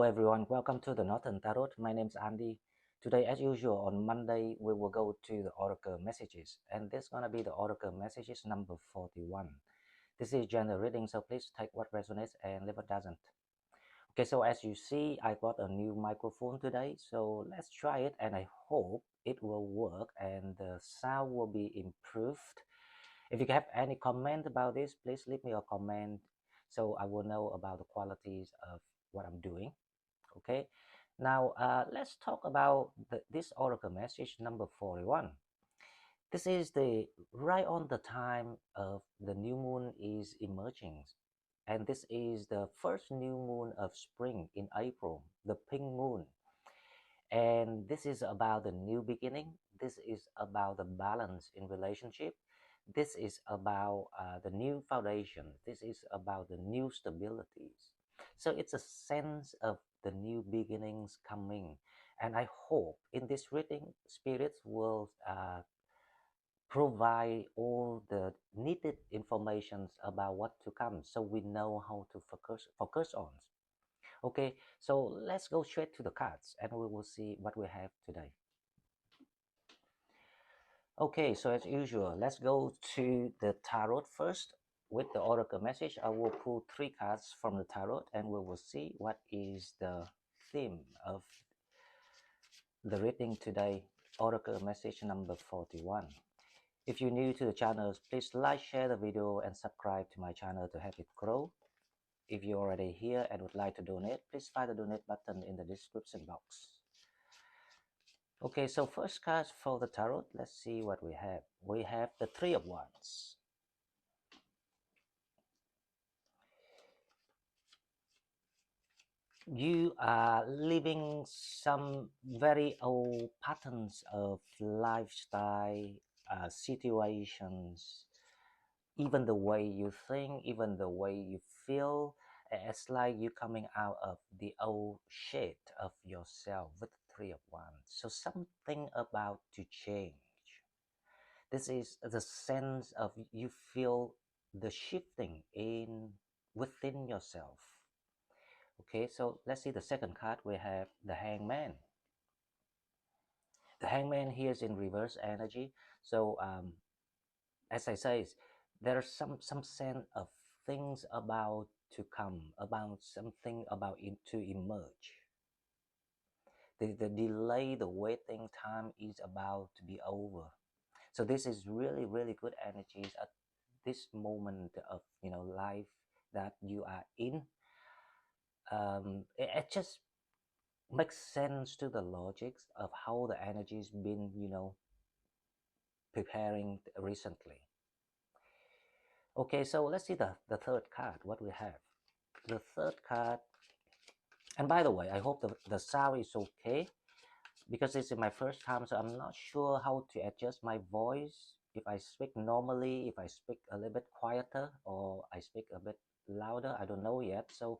everyone, welcome to the Northern Tarot. My name is Andy. Today, as usual, on Monday, we will go to the Oracle messages, and this is gonna be the Oracle messages number 41. This is general reading, so please take what resonates and leave what doesn't. Okay, so as you see, I got a new microphone today, so let's try it, and I hope it will work and the sound will be improved. If you have any comment about this, please leave me a comment so I will know about the qualities of what I'm doing. Okay, now let's talk about this oracle message number 41. This is the right on the time of the new moon is emerging, and this is the first new moon of spring in April, the pink moon. And this is about the new beginning. This is about the balance in relationship. This is about the new foundation. This is about the new stabilities. So it's a sense of the new beginnings coming. And I hope in this reading, spirits will provide all the needed information about what to come, so we know how to focus on. Okay, so let's go straight to the cards and we will see what we have today. Okay, so as usual, let's go to the tarot first. With the oracle message, I will pull 3 cards from the tarot and we will see what is the theme of the reading today. Oracle message number 41. If you're new to the channel, please like, share the video and subscribe to my channel to help it grow. If you're already here and would like to donate, please find the donate button in the description box. Okay, so first card for the tarot, let's see what we have. We have the 3 of Wands. You are living some very old patterns of lifestyle, situations, even the way you think, even the way you feel. It's like you coming out of the old shade of yourself with the 3 of Wands. So something about to change. This is the sense of you feel the shifting in within yourself. Okay, so let's see the second card. We have the Hangman. The Hangman here is in reverse energy. So as I say, there's some sense of things about to come, about something about to emerge. The delay, the waiting time is about to be over. So this is really, really good energies at this moment of life that you are in. It just makes sense to the logics of how the energy's been preparing recently. Okay, so let's see the third card, what we have. The third card, and by the way, I hope the sound is okay, because this is my first time, so I'm not sure how to adjust my voice. If I speak normally, if I speak a little bit quieter, or I speak a bit louder, I don't know yet. So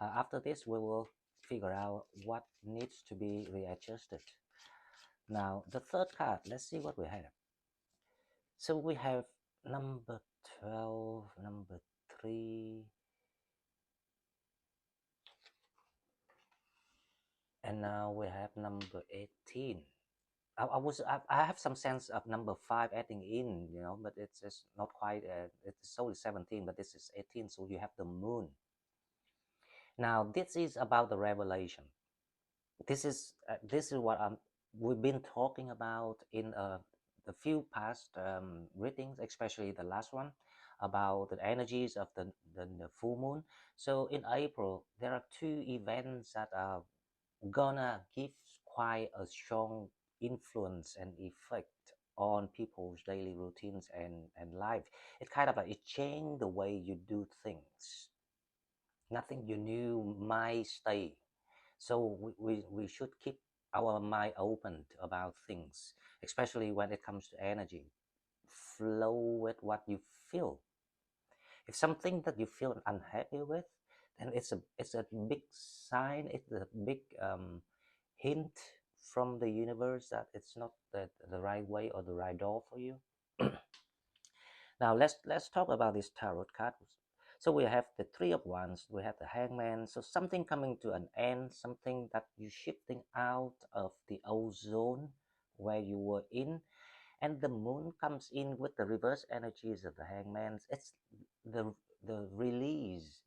after this, we will figure out what needs to be readjusted. Now, the third card, let's see what we have. So we have number 12, number 3, and now we have number 18. I have some sense of number 5 adding in, but it's just not quite. It's only 17, but this is 18. So you have the moon. Now this is about the revelation. This is what we've been talking about in the few past readings, especially the last one about the energies of the full moon. So in April, there are 2 events that are gonna give quite a strong influence and effect on people's daily routines and life. It kind of like it changed the way you do things. Nothing you knew might stay. So we should keep our mind open about things, especially when it comes to energy. Flow with what you feel. If something that you feel unhappy with, then it's a big sign, it's a big hint from the universe that it's not the right way or the right door for you. Now let's talk about this tarot card. So we have the Three of Wands, we have the Hangman. So something coming to an end, something that you shifting out of the old zone where you were in. And the moon comes in with the reverse energies of the Hangman. It's the the release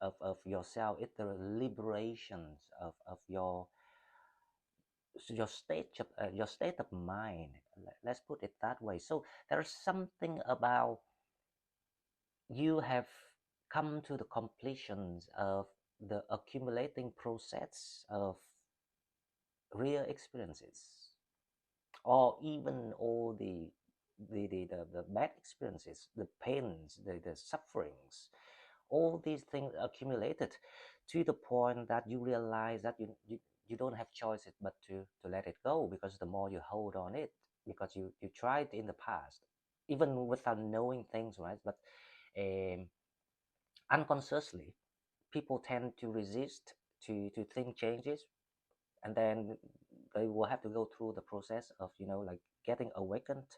of yourself. It's the liberations of your state of mind. Let's put it that way. So there's something about you have come to the completions of the accumulating process of real experiences, or even all the bad experiences, the pains, the sufferings, all these things accumulated to the point that you realize that you don't have choices but to let it go, because the more you hold on it, because you tried in the past even without knowing things, right? But um, unconsciously people tend to resist to think changes, and then they will have to go through the process of, like, getting awakened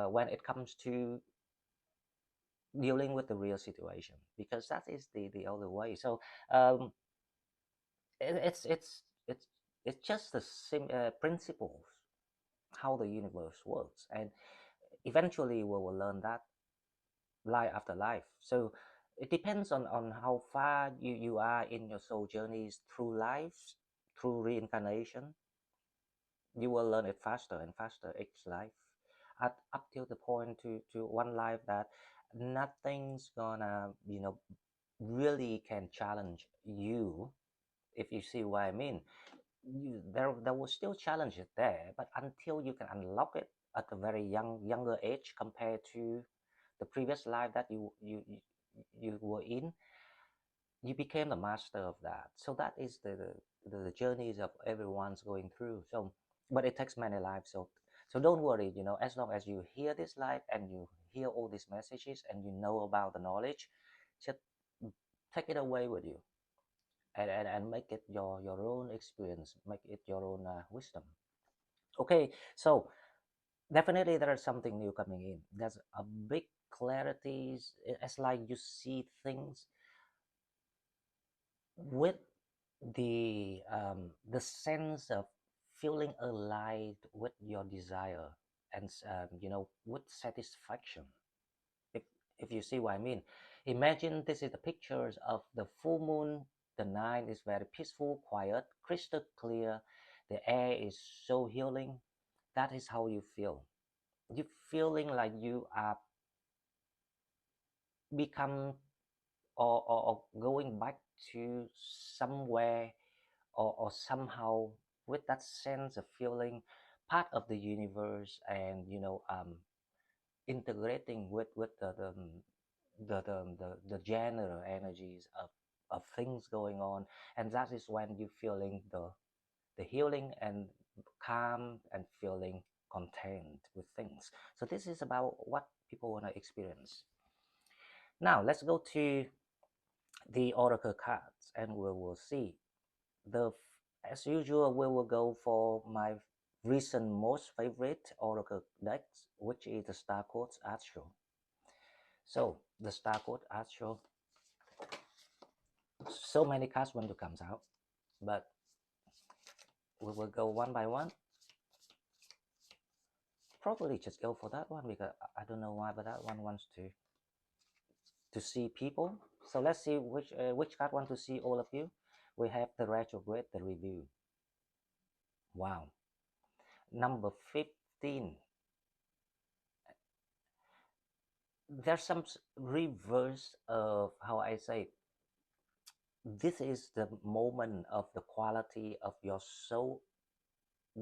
when it comes to dealing with the real situation, because that is the only way. So um, it, it's it's just the same principles how the universe works, and eventually we will learn that life after life. So it depends on how far you are in your soul journeys through life, through reincarnation. You will learn it faster and faster each life, up till the point to one life that nothing's gonna, really can challenge you, if you see what I mean. There will still challenges there, but until you can unlock it at a very younger age compared to the previous life that you were in, you became the master of that. So that is the journeys of everyone's going through. So, but it takes many lives. So don't worry, as long as you hear this life and you hear all these messages and you know about the knowledge, just take it away with you, and make it your own experience, make it your own wisdom. Okay, so definitely there is something new coming in. There's a big clarities. It's like you see things with the sense of feeling alive with your desire, and with satisfaction, if if you see what I mean. Imagine this is the pictures of the full moon. The night is very peaceful, quiet, crystal clear. The air is so healing. That is how you feel. You feeling like you are become, or going back to somewhere, or somehow with that sense of feeling part of the universe, and integrating with the general energies of things going on. And that is when you feeling the healing and calm, and feeling content with things. So this is about what people want to experience. Now let's go to the oracle cards, and we will see the as usual. We will go for my recent most favorite oracle decks, which is the Star Codes Astro. So the Star Code Astro, so many cards when it comes out, but we will go one by one. Probably just go for that one because I don't know why, but that one wants to see people. So let's see which card want to see all of you. We have the retrograde, the review. Wow, number 15. There's some reverse of how I say. This is the moment of the quality of your soul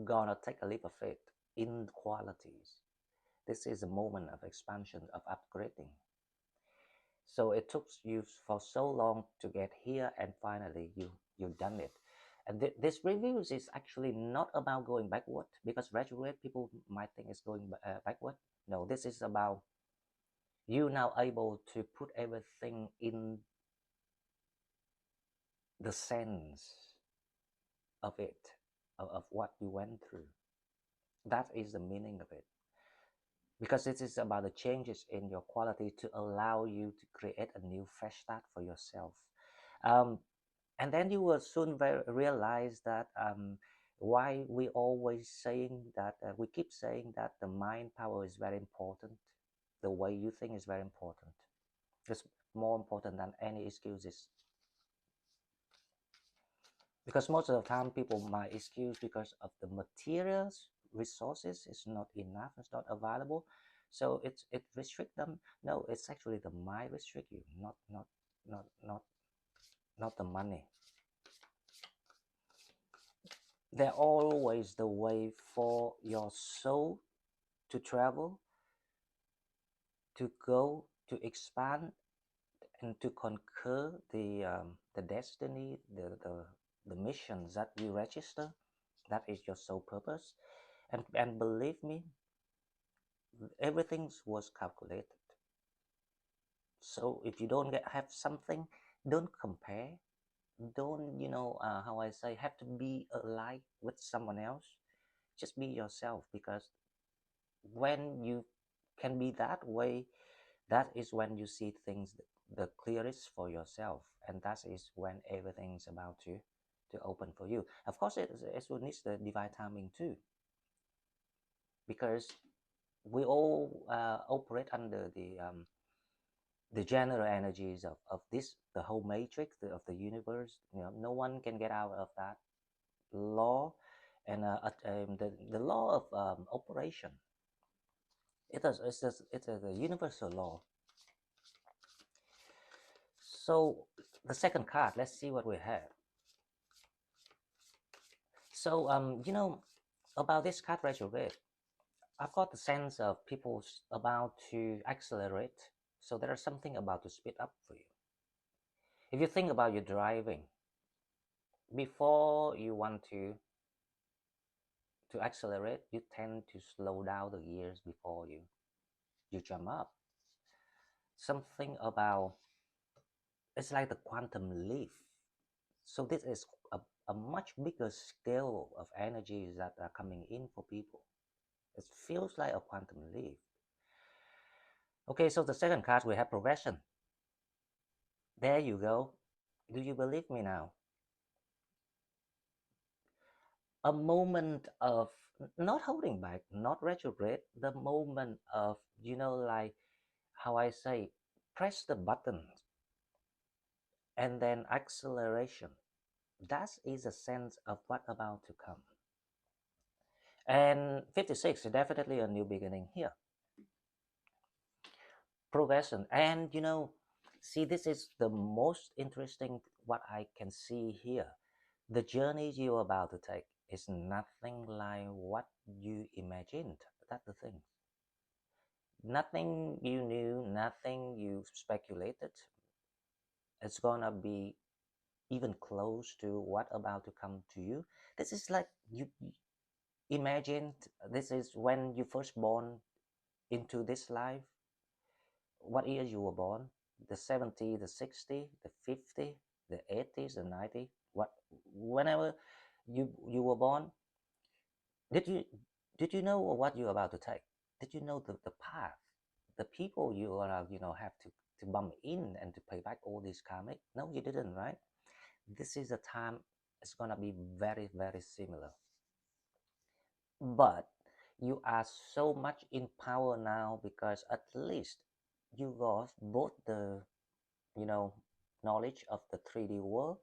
gonna take a leap of faith in qualities. This is a moment of expansion, of upgrading. So it took you for so long to get here, and finally you've done it. And this reviews is actually not about going backward, because retrograde people might think it's going backward. No, this is about you now able to put everything in the sense of it, of what you went through. That is the meaning of it. because it is about the changes in your quality to allow you to create a new fresh start for yourself. um, and then you will soon realize that why we always saying that we keep saying that the mind power is very important. The way you think is very important. It's more important than any excuses, because most of the time people might excuse because of the materials resources is not enough, it's not available, so it restrict them. No, it's actually the mind restrict you, not not not the money. They're always the way for your soul to travel, to go, to expand, and to conquer the destiny, the missions that you register. That is your soul purpose. And believe me, everything was calculated. So if you don't have something, don't compare. Don't, how I say, have to be alike with someone else. Just be yourself, because when you can be that way, that is when you see things the clearest for yourself, and that is when everything's about to open for you. Of course, it will need the divine timing too, because we all operate under the general energies of this, the whole matrix of the universe. No one can get out of that law, and the law of operation. It's a universal law. So the second card, let's see what we have. So about this card retrograde, I've got the sense of people about to accelerate. So there is something about to speed up for you. If you think about your driving, before you want to accelerate, you tend to slow down the gears before you jump up. Something about, it's like the quantum leap. So this is a much bigger scale of energies that are coming in for people. It feels like a quantum leap. Okay, so the second card, we have progression. There you go. Do you believe me now? A moment of not holding back, not retrograde, the moment of, like how I say, press the button and then acceleration. That is a sense of what about to come. And 56 is definitely a new beginning here. Progression. And see, this is the most interesting what I can see here. The journey you're about to take is nothing like what you imagined. That's the thing. Nothing you knew, nothing you speculated. It's gonna be even close to what about to come to you. This is like you imagined. This is when you first born into this life. What year you were born? The 70, the 60, the 50, the 80s, the 90. Whenever you were born, did you know what you're about to take? Did you know the path, the people you are have to bump in and to pay back all these karmic? No, you didn't, right? This is a time it's gonna be very, very similar, but you are so much in power now, because at least you got both the knowledge of the 3D world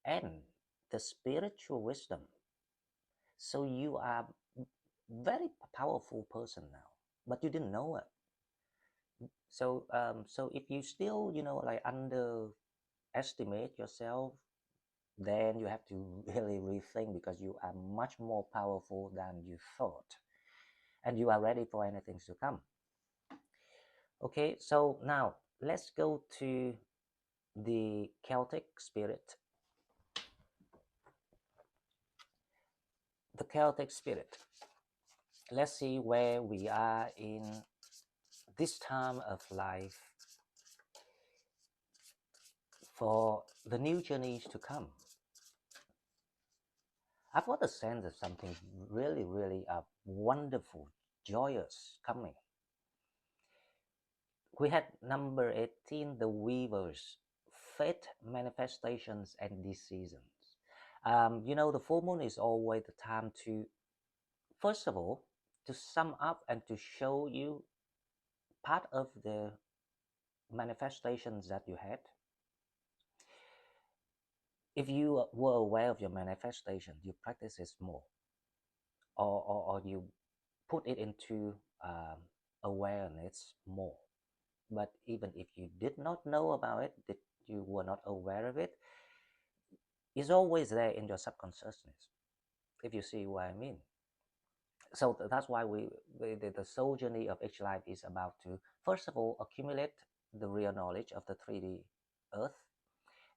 and the spiritual wisdom. So you are very powerful person now, but you didn't know it. So if you still like underestimate yourself, then you have to really rethink, because you are much more powerful than you thought, and you are ready for anything to come. Okay, so now let's go to the Celtic spirit. The Celtic spirit. Let's see where we are in this time of life for the new journeys to come. I've got a sense of something really, really wonderful, joyous coming. We had number 18, the weavers, fate, manifestations, and decisions. You know, the full moon is always the time to, first of all, to sum up and to show you part of the manifestations that you had. If you were aware of your manifestation, you practice it more, or you put it into awareness more. But even if you did not know about it, that you were not aware of it, it's always there in your subconsciousness, if you see what I mean. So that's why the soul journey of each life is about to, first of all, accumulate the real knowledge of the 3D earth,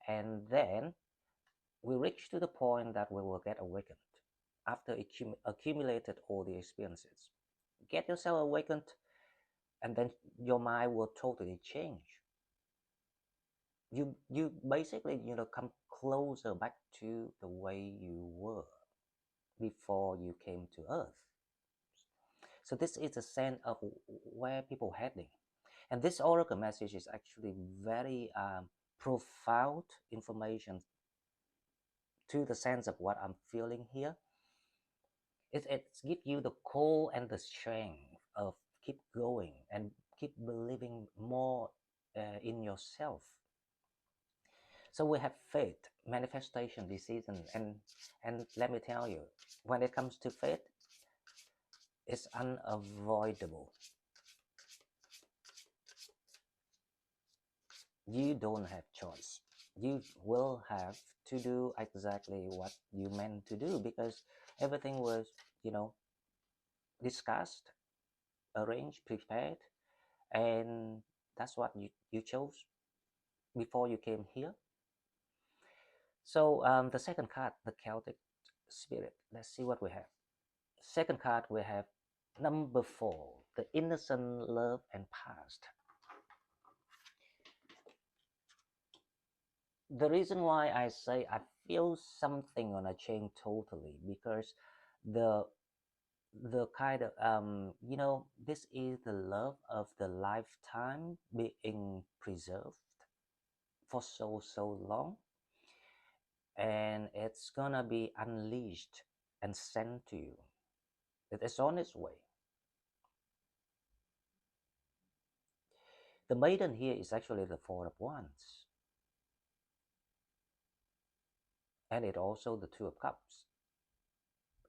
and then we reach to the point that we will get awakened after accumulated all the experiences. Get yourself awakened, and then your mind will totally change. You basically, you know, come closer back to the way you were before you came to earth. So this is a sense of where people heading, and this oracle message is actually very profound information to the sense of what I'm feeling here. It gives you the core and the strength of keep going and keep believing more in yourself. So we have faith, manifestation, decision, and let me tell you, when it comes to faith, it's unavoidable. You don't have choice. You will have to do exactly what you meant to do, because everything was, you know, discussed, arranged, prepared, and that's what you chose before you came here. So the second card, the Celtic spirit. Let's see what we have. Second card, we have number 4, the innocent love and past. The reason why I say I feel something on a chain totally, because the kind of you know, this is the love of the lifetime being preserved for so long, and it's gonna be unleashed and sent to you. It is on its way. The maiden here is actually the Four of Wands, and it also the Two of Cups,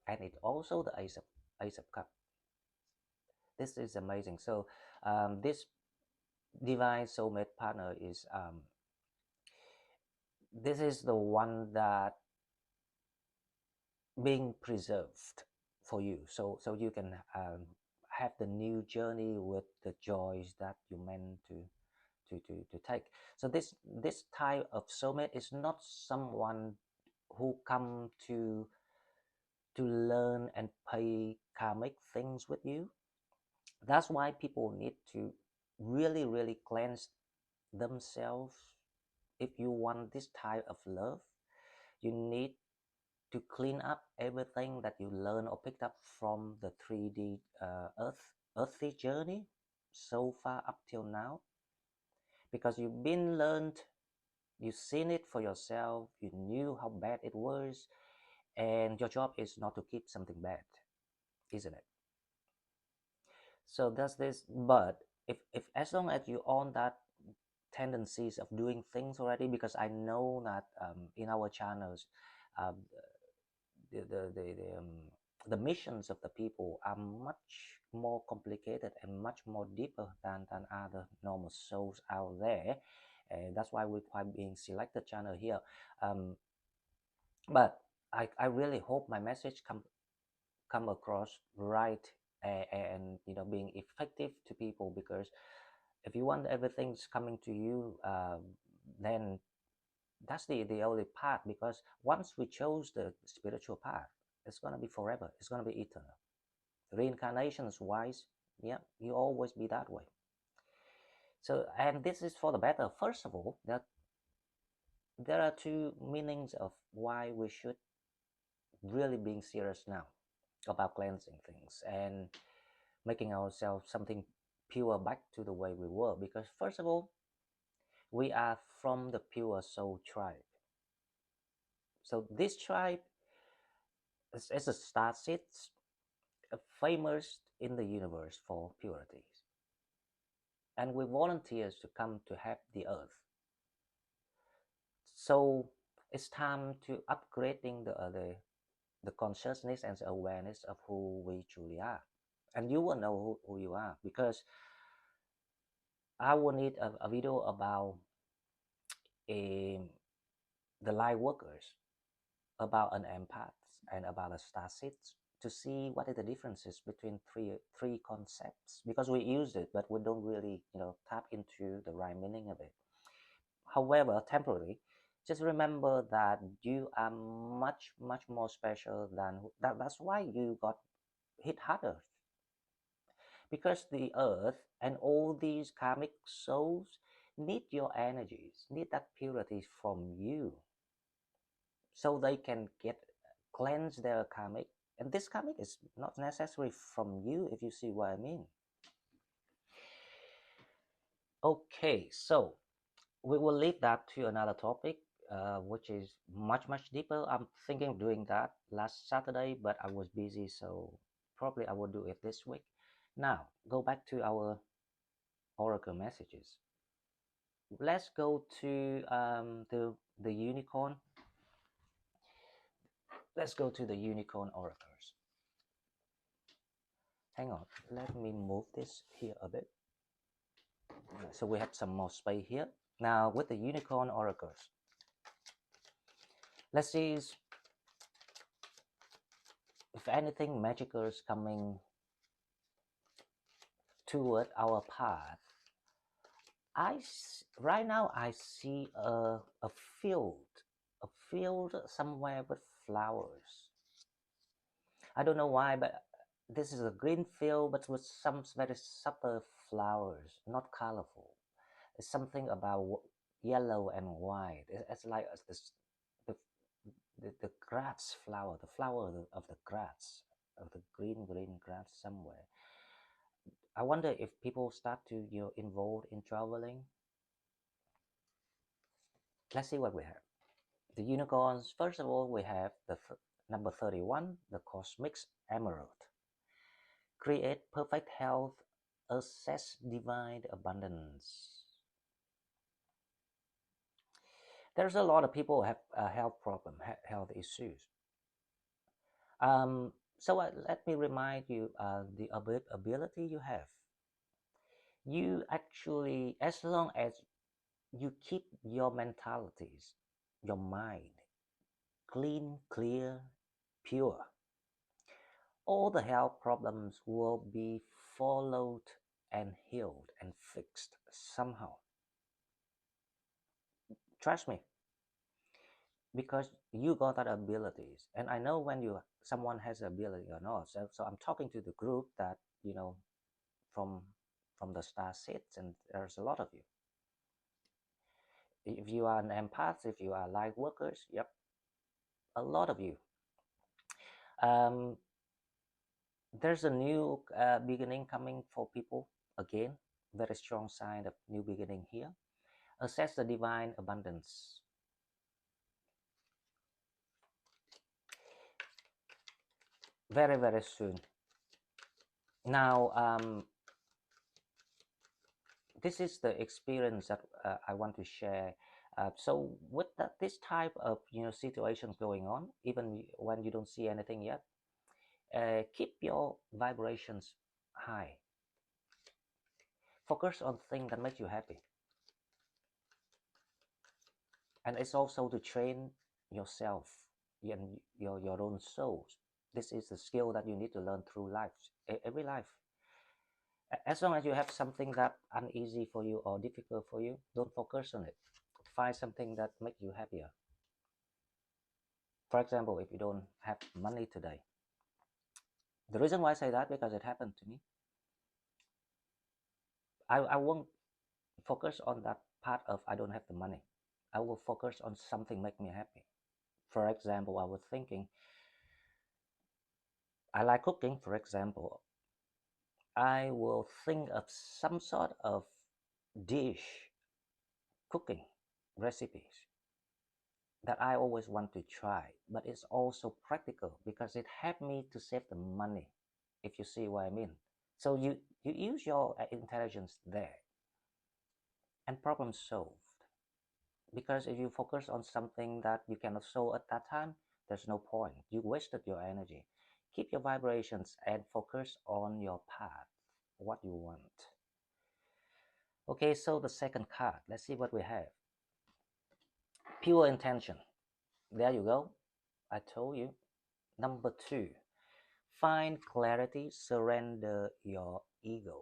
and it also the Ace of Cups. This is amazing. So this divine soulmate partner is this is the one that being preserved for you, so you can have the new journey with the joys that you meant to take. So this type of soulmate is not someone who come to learn and pay karmic things with you. That's why people need to really cleanse themselves. If you want this type of love, you need to clean up everything that you learn or picked up from the 3D earthly journey so far up till now, because you've been learned, you've seen it for yourself, you knew how bad it was, and your job is not to keep something bad, isn't it? So that's this. But if as long as you own that tendencies of doing things already, because I know that in our channels, um, the the the, the, um, the missions of the people are much more complicated and much more deeper than other normal souls out there, and that's why we're quite being selected channel here. But I really hope my message come across right, and you know, being effective to people, because if you want everything's coming to you, then that's the only path, because once we chose the spiritual path, it's going to be forever, it's going to be eternal. Reincarnations wise, yeah, you always be that way. So, and this is for the better. First of all, that there are two meanings of why we should really being serious now about cleansing things and making ourselves something pure back to the way we were, because first of all, we are from the pure soul tribe. So this tribe is a star seed, famous in the universe for purity, and we volunteers to come to help the earth. So it's time to upgrading the consciousness and the awareness of who we truly are. And you will know who you are, because I will need a video about a, the light workers, about an empath, and about a star seeds, to see what are the differences between three concepts, because we use it but we don't really tap into the right meaning of it. However, temporarily, just remember that you are much more special than that. That's why you got hit harder, because the earth and all these karmic souls need your energies, need that purity from you, so they can get cleanse their karmic. And this karmic is not necessary from you, if you see what I mean. Okay, so we will leave that to another topic, which is much deeper. I'm thinking of doing that last Saturday, but I was busy, so probably I will do it this week. Now, go back to our oracle messages. Let's go to the unicorn. Let's go to the unicorn oracles. Hang on, let me move this here a bit. So we have some more space here. Now with the unicorn oracles, let's see if anything magical is coming toward our path. Right now I see a field, a field somewhere with flowers. I don't know why, but this is a green field, but with some very subtle flowers, not colorful. It's something about yellow and white. It's like this, the grass flower, the flower of the grass, of the green grass somewhere. I wonder if people start to involved in traveling. Let's see what we have. The unicorns. First of all, we have the number 31, the cosmic emerald. Create perfect health, access divine abundance. There's a lot of people who have a health problem, health issues. So let me remind you the ability you have. You actually, as long as you keep your mentalities, your mind clean, clear, pure, all the health problems will be followed and healed and fixed somehow. Trust me, because you got that abilities, and I know when someone has ability or not. So I'm talking to the group that from the star seeds, and there's a lot of you. If you are an empath, if you are light workers, yep, a lot of you. There's a new beginning coming for people again. Very strong sign of new beginning here. Access the divine abundance. Very soon. Now, this is the experience that I want to share. So with this type of situations going on, even when you don't see anything yet, keep your vibrations high. Focus on things that make you happy. And it's also to train yourself and your own souls. This is the skill that you need to learn through life, every life. As long as you have something that uneasy for you or difficult for you, don't focus on it. Find something that makes you happier. For example, if you don't have money today, the reason why I say that, because it happened to me. I won't focus on that part of I don't have the money. I will focus on something make me happy. For example, I was thinking, I like cooking, for example. I will think of some sort of dish, cooking recipes that I always want to try, but it's also practical because it helped me to save the money, if you see what I mean. So you use your intelligence there and problem solved. Because if you focus on something that you cannot solve at that time, there's no point. You wasted your energy. Keep your vibrations and focus on your path, what you want. Okay, so the second card, let's see what we have. Pure intention. There you go. I told you. Number two, find clarity, surrender your ego.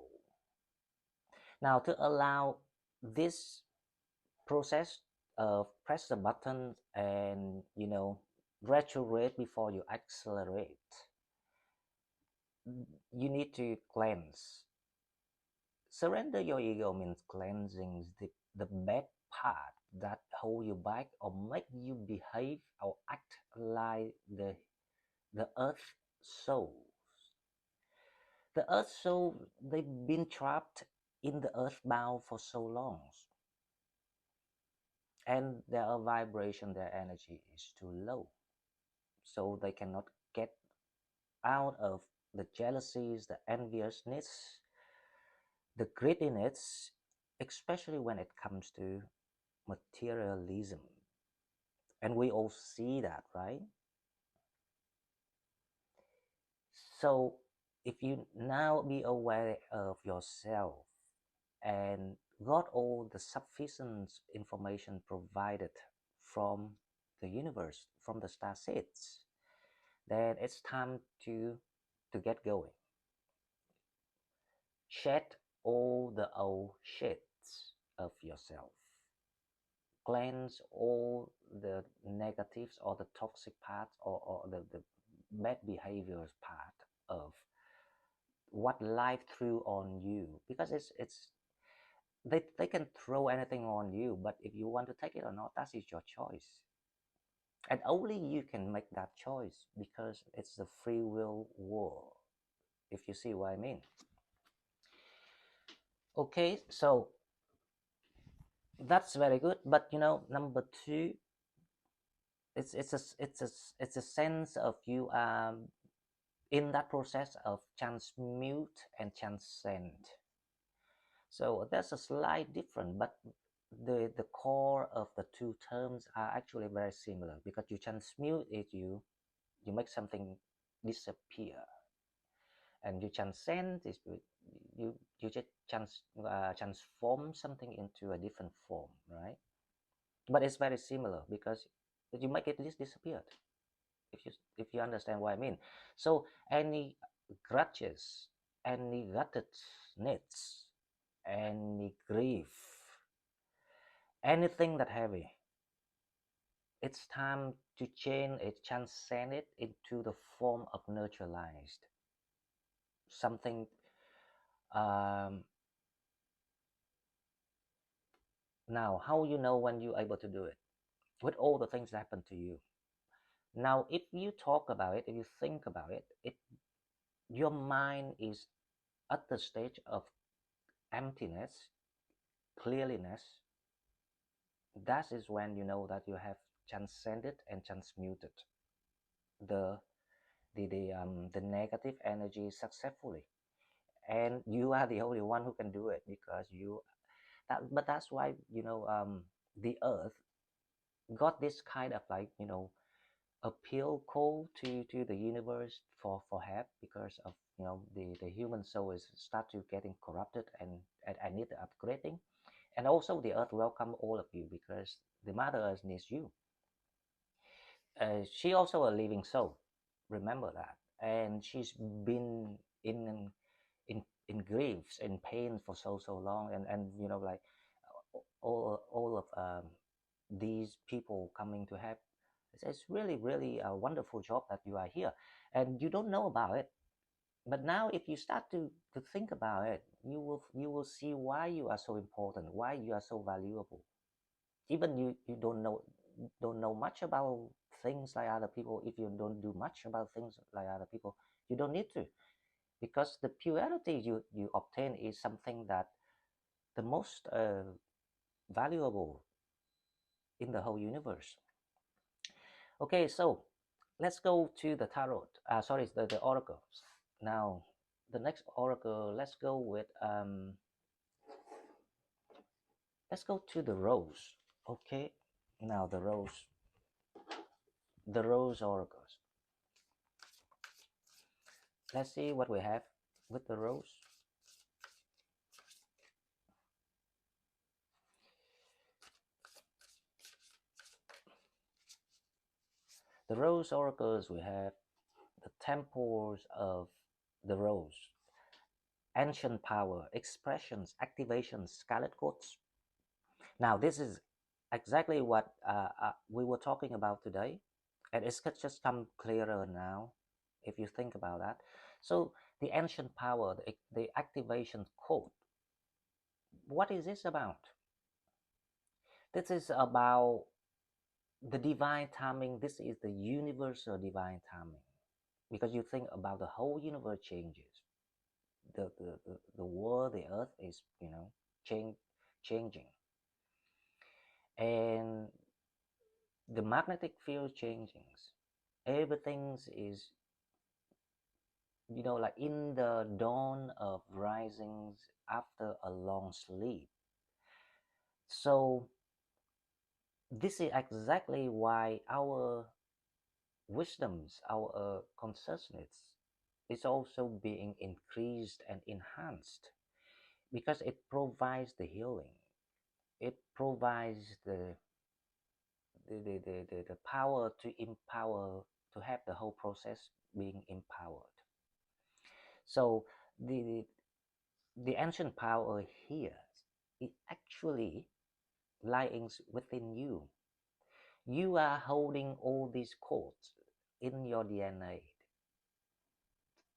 Now, to allow this process of press the button and retrograde before you accelerate, you need to cleanse. Surrender your ego means cleansing the bad part that hold you back or make you behave or act like the earth souls. The earth soul, they've been trapped in the earth bound for so long, and their vibration, their energy is too low, so they cannot get out of the jealousies, the enviousness, the greediness, especially when it comes to materialism. And we all see that, right? So if you now be aware of yourself and got all the sufficient information provided from the universe, from the star seeds, then it's time to get going. Shed all the old shits of yourself. Cleanse all the negatives or the toxic parts, or the bad behaviors part of what life threw on you, because it's they can throw anything on you, but if you want to take it or not, that is your choice, and only you can make that choice because it's the free will war, if you see what I mean. Okay, so that's very good, but number two, it's a sense of you in that process of transmute and transcend. So there's a slight difference, but the core of the two terms are actually very similar, because you transmute it, you make something disappear, and you transcend is you just transform something into a different form, right? But it's very similar because you make it disappeared, if you understand what I mean. So any grudges, any guttedness, any grief, anything that heavy, it's time to change it, transcend it into the form of neutralized something. um, Now, how you know when you're able to do it? With all the things that happen to you. Now, if you talk about it, if you think about it, your mind is at the stage of emptiness, clearliness. That is when you know that you have transcended and transmuted the the negative energy successfully, and you are the only one who can do it, because but that's why the earth got this kind of like appeal call to the universe for help, because of the human soul is start to getting corrupted, and need the upgrading. And also the earth welcome all of you, because the mother earth needs you. She also a living soul, remember that, and she's been in griefs and pain for so long, and like all of these people coming to help. It's really really a wonderful job that you are here, and you don't know about it. But now if you start to think about it, you will see why you are so important, why you are so valuable. Even you don't know much about things like other people. If you don't do much about things like other people, you don't need to. because the purity you obtain is something that the most valuable in the whole universe. Okay, so let's go to the tarot. Sorry, the oracles. Now, the next oracle. Let's go to the rose. Okay, now the rose oracles. Let's see what we have with the rose. The rose oracles, we have the temples of the rose, ancient power, expressions, activations, scarlet coats. Now, this is exactly what we were talking about today, and it's just come clearer now if you think about that. So, the ancient power, the activation code, what is this about? This is about the divine timing. This is the universal divine timing, because you think about the whole universe changes, the world, the earth is changing, and the magnetic field changing, everything is like in the dawn of risings after a long sleep. So this is exactly why our wisdoms, our consciousness is also being increased and enhanced, because it provides the healing, it provides the power to empower, to have the whole process being empowered. So the the ancient power here is actually lying within you. You are holding all these codes in your DNA.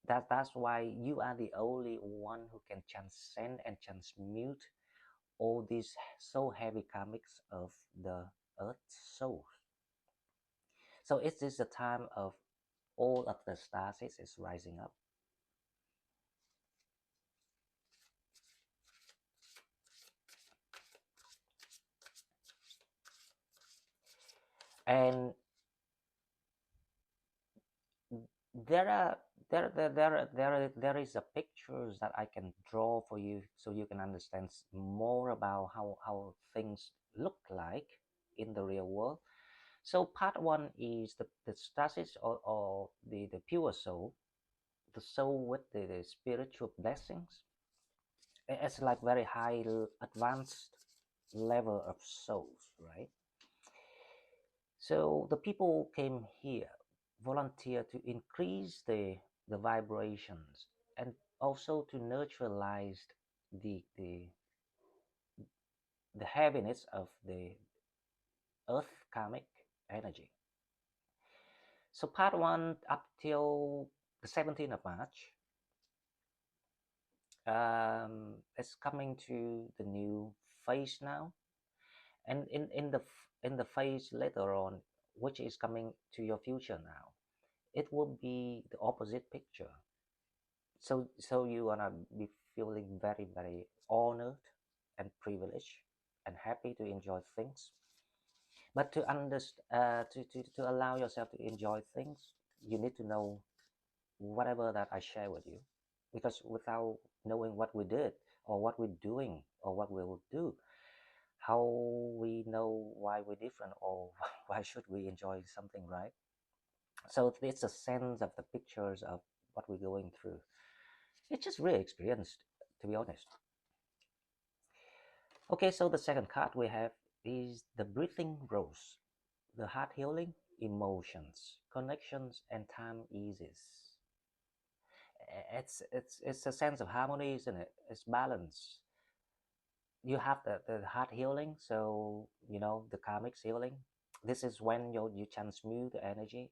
That's why you are the only one who can transcend and transmute all these so heavy karmics of the earth's souls. So it is the time of all of the stars is rising up. And there are there is a pictures that I can draw for you, so you can understand more about how things look like in the real world. So part one is the stasis, or the pure soul, the soul with the spiritual blessings. It's like very high advanced level of souls, right? So the people came here, volunteer to increase the vibrations, and also to neutralize the heaviness of the earth karmic energy. So part one up till the 17th of March, it's coming to the new phase now, and in the phase later on, which is coming to your future now, it will be the opposite picture. So you wanna be feeling very, very honored and privileged and happy to enjoy things. But to understand, to allow yourself to enjoy things, you need to know whatever that I share with you, because without knowing what we did, or what we're doing, or what we will do, how we know why we're different, or why should we enjoy something, right? So it's a sense of the pictures of what we're going through. It's just really experienced, to be honest. Okay, so the second card we have is the breathing rose, the heart healing, emotions, connections, and time eases. It's a sense of harmony, isn't it? It's balance. You have the heart healing, so the karmic healing. This is when you transmute the energy,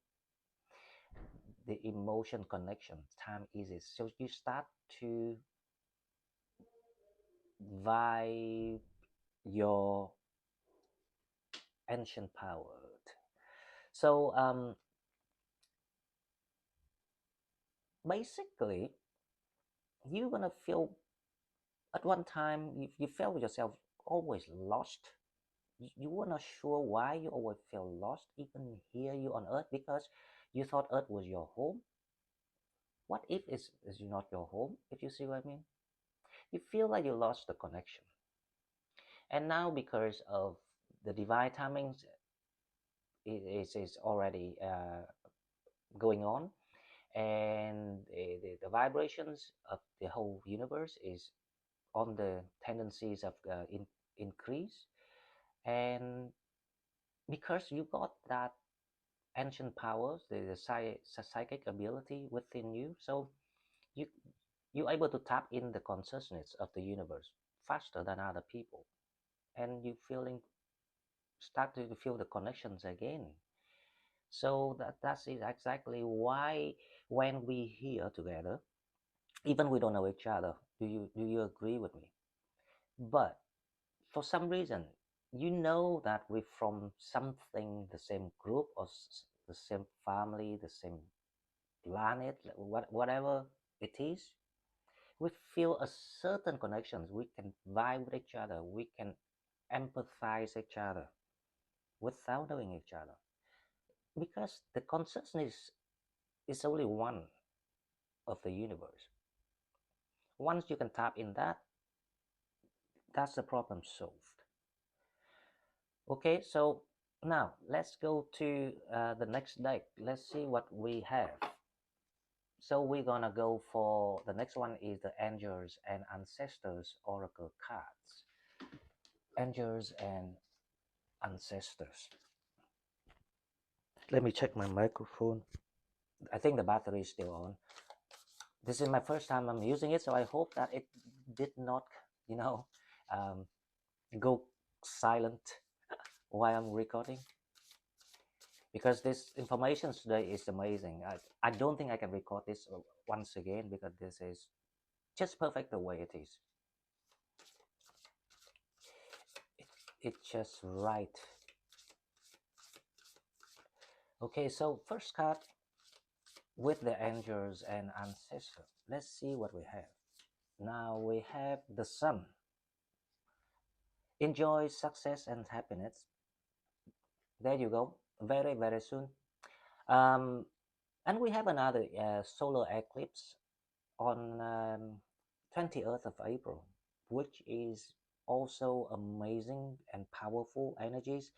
the emotion connection, time eases. So you start to vibe your ancient power. So basically, you're gonna feel at one time you felt yourself always lost. You were not sure why you always feel lost, even here you on Earth, because you thought Earth was your home. What if is not your home? If you see what I mean, you feel like you lost the connection. And now, because of the divine timings, is already going on, and the vibrations of the whole universe is on the tendencies of increase. And because you got that ancient powers, the psychic ability within you, so you you're able to tap in the consciousness of the universe faster than other people, and you feeling start to feel the connections again. So that's exactly why when we here together, even we don't know each other, do you agree with me? But for some reason, you know that we're from something, the same group or the same family, the same planet, whatever it is. We feel a certain connections. We can vibe with each other. We can empathize each other without knowing each other, because the consciousness is only one of the universe. Once you can tap in that, that's the problem solved. Okay, so now let's go to the next deck. Let's see what we have. So we're gonna go for the next one is the Angels and Ancestors Oracle cards. Angels and Ancestors. Let me check my microphone. I think the battery is still on. This is my first time I'm using it, so I hope that it did not, you know, um, go silent while I'm recording, because this information today is amazing. I don't think I can record this once again, because this is just perfect the way it is. It's just right. Okay, so first card with the Angels and Ancestors. Let's see what we have. Now we have the Sun. Enjoy success and happiness. There you go. Very, very soon. Um, and we have another solar eclipse on 20th of April, which is also amazing and powerful energies.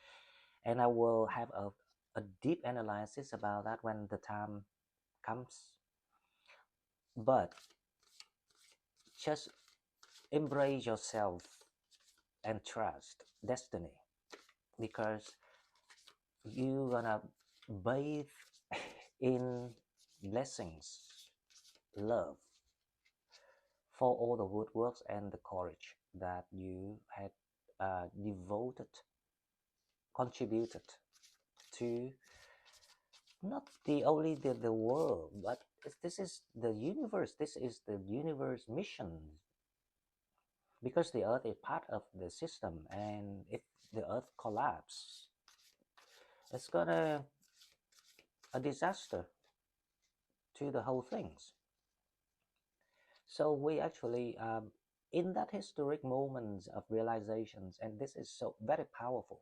And I will have a deep analysis about that when the time comes. But just embrace yourself and trust destiny, because you're gonna bathe in blessings, love, for all the good works and the courage that you had devoted, contributed to not the only the world, but this is the universe. This is the universe mission, because the earth is part of the system, and if the earth collapse, it's gonna a disaster to the whole things. So we actually in that historic moments of realizations, and this is so very powerful.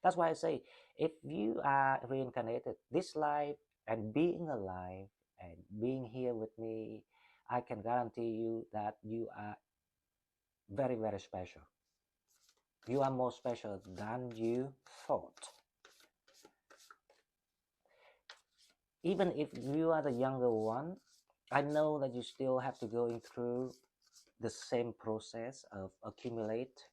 That's why I say, if you are reincarnated this life and being alive and being here with me, I can guarantee you that you are very, very special. You are more special than you thought. Even if you are the younger one, I know that you still have to going through the same process of accumulate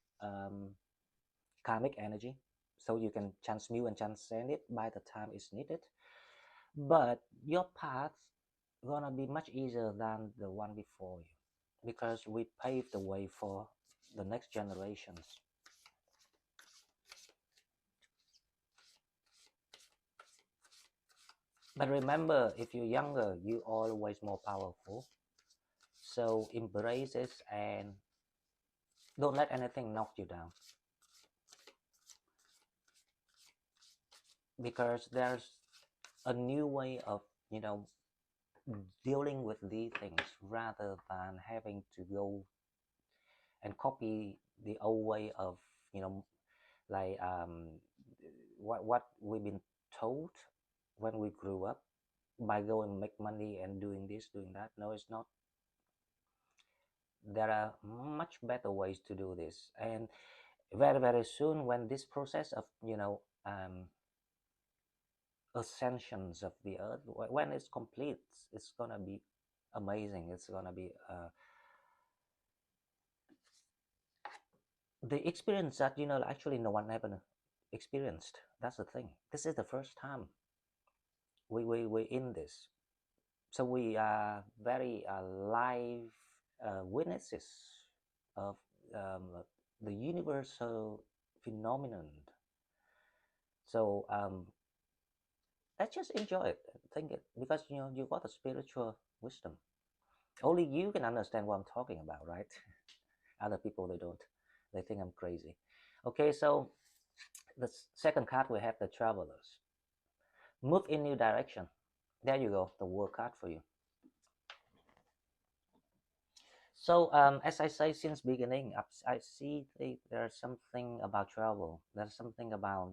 karmic energy, so you can transmute and transcend it by the time it's needed. But your path gonna be much easier than the one before you, because we paved the way for the next generations. But remember, if you're younger, you're always more powerful. So embrace it and don't let anything knock you down, because there's a new way of, dealing with these things rather than having to go and copy the old way of, you know, like what we've been told when we grew up, by going and make money and doing this doing that. No, it's not. There are much better ways to do this, and very very soon, when this process of, ascensions of the earth, when it's complete, it's gonna be amazing. It's gonna be the experience that, actually no one ever experienced. That's the thing. This is the first time we in this, so we are very live witnesses of the universal phenomenon. So let's just enjoy it, think it, because you got a spiritual wisdom. Only you can understand what I'm talking about, right? Other people, they don't. They think I'm crazy. Okay, so the second card, we have the travelers. Move in new direction. There you go, the world card for you. So as I say since beginning, I see there's something about travel. There's something about,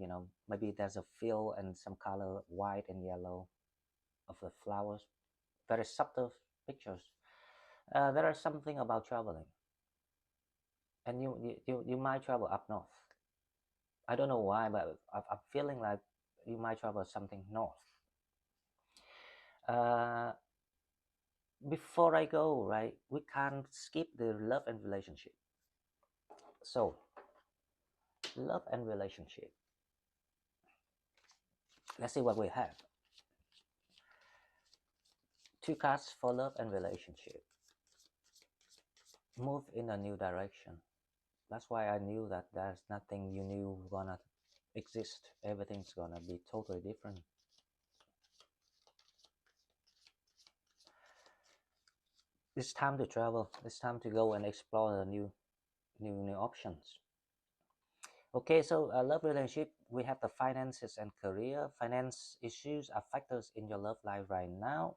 maybe there's a feel and some color, white and yellow, of the flowers. Very subtle pictures. There is something about traveling, and you might travel up north. I don't know why, but I'm feeling like you might travel something north. Uh, Before I go, right, we can't skip the love and relationship. So, love and relationship. Let's see what we have. Two cards for love and relationship. Move in a new direction. That's why I knew that there's nothing you knew gonna exist. Everything's gonna be totally different. It's time to travel. It's time to go and explore the new options. Okay, so love relationship, we have the finances and career. Finance issues are factors in your love life right now.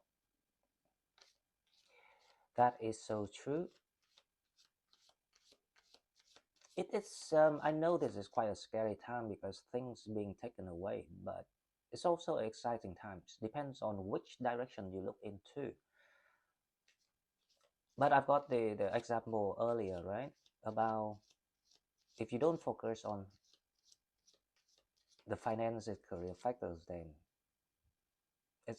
That is so true. It is. I know this is quite a scary time because things being taken away, but it's also exciting times. Depends on which direction you look into. But I've got the example earlier, right? About if you don't focus on the finances career factors, then it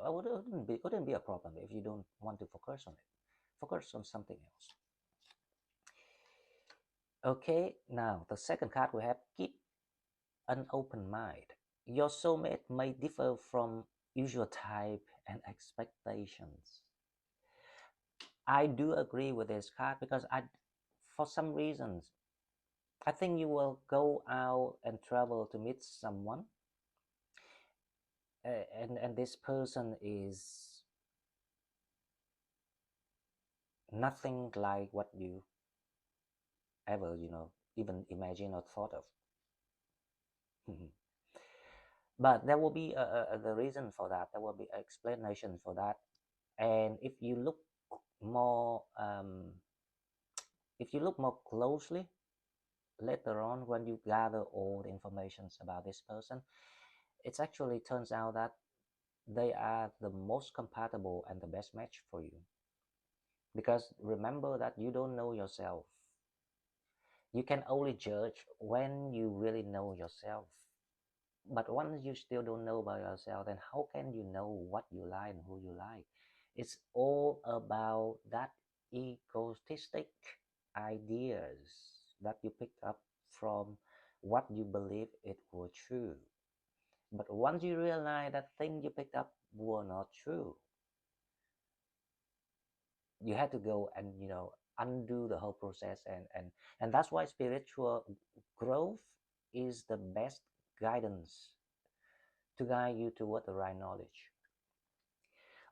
wouldn't be a problem if you don't want to focus on it. Focus on something else. Okay, now the second card we have, keep an open mind. Your soulmate may differ from usual type and expectations. I do agree with this card because for some reasons, I think you will go out and travel to meet someone, and this person is nothing like what you ever, even imagine or thought of. But there will be the reason for that. There will be explanation for that. And more, if you look more closely later on, when you gather all the information about this person, it actually turns out that they are the most compatible and the best match for you. Because remember that you don't know yourself. You can only judge when you really know yourself. But once you still don't know about yourself, then how can you know what you like and who you like? It's all about that egotistic ideas that you picked up from what you believe it was true. But once you realize that things you picked up were not true, you had to go and undo the whole process, and that's why spiritual growth is the best guidance to guide you toward the right knowledge.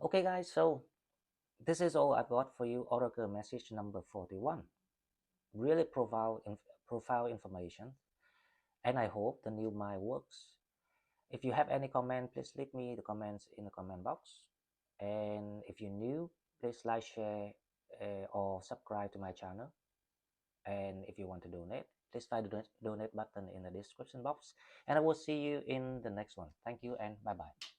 Okay, guys, so this is all I've got for you. Oracle message number 41. Really profound information, and I hope the new mind works. If you have any comment, please leave me the comments in the comment box. And if you're new, please like, share, or subscribe to my channel. And if you want to donate, please find the donate button in the description box. And I will see you in the next one. Thank you and bye bye.